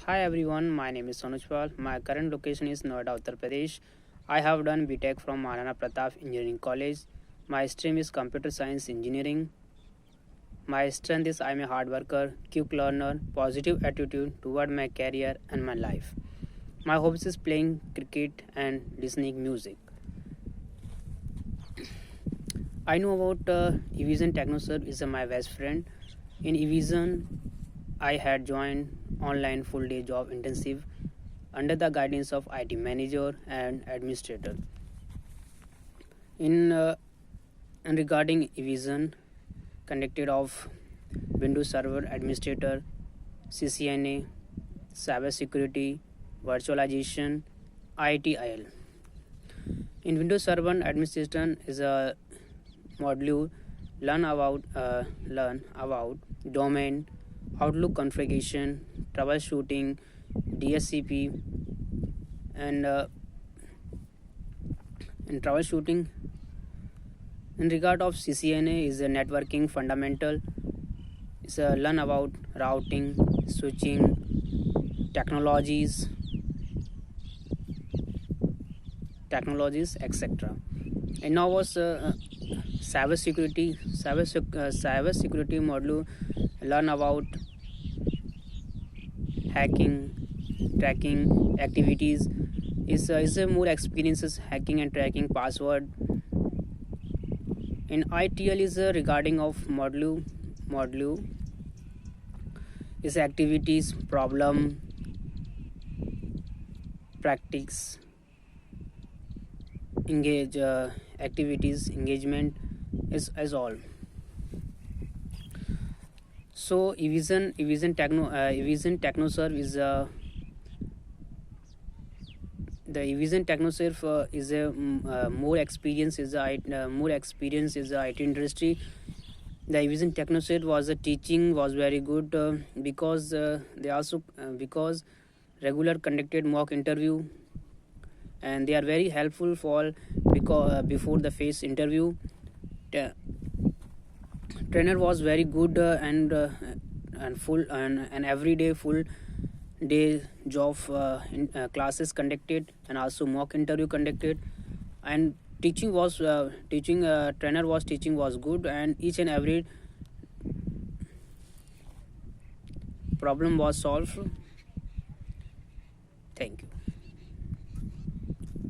Hi everyone, my name is Saroj. My current location is Noida, Uttar Pradesh. I have done BTech from Maharana Pratap Engineering College. My stream is Computer Science Engineering. My strength is I'm a hard worker, quick learner, positive attitude toward my career and my life. My hobbies is playing cricket and listening music. I know about Evision Technoserve is my best friend. In Evision, I had joined online full-day job intensive under the guidance of IT manager and administrator. In and regarding Evision, conducted of Windows Server Administrator, CCNA, Cyber Security, Virtualization, ITIL. In Windows Server Administration is a module learn about domain, Outlook configuration, troubleshooting, DSCP, and in troubleshooting. In regard of CCNA is a networking fundamental. It's a learn about routing, switching, technologies, etc. And now was cyber security module learn about hacking, tracking activities. Is a more experiences hacking and tracking password. In ITL is a regarding of module is activities, problem, practice, engage activities, engagement is as all. So Evision Technoserve is the Evision Technoserve is a more experience is the IT industry. The Evision Technoserve was the teaching was very good because they also because regular conducted mock interview, and they are very helpful for because before the face interview. Trainer was very good and full and every day full day job classes conducted and also mock interview conducted, and trainer was teaching was good, and each and every problem was solved. Thank you.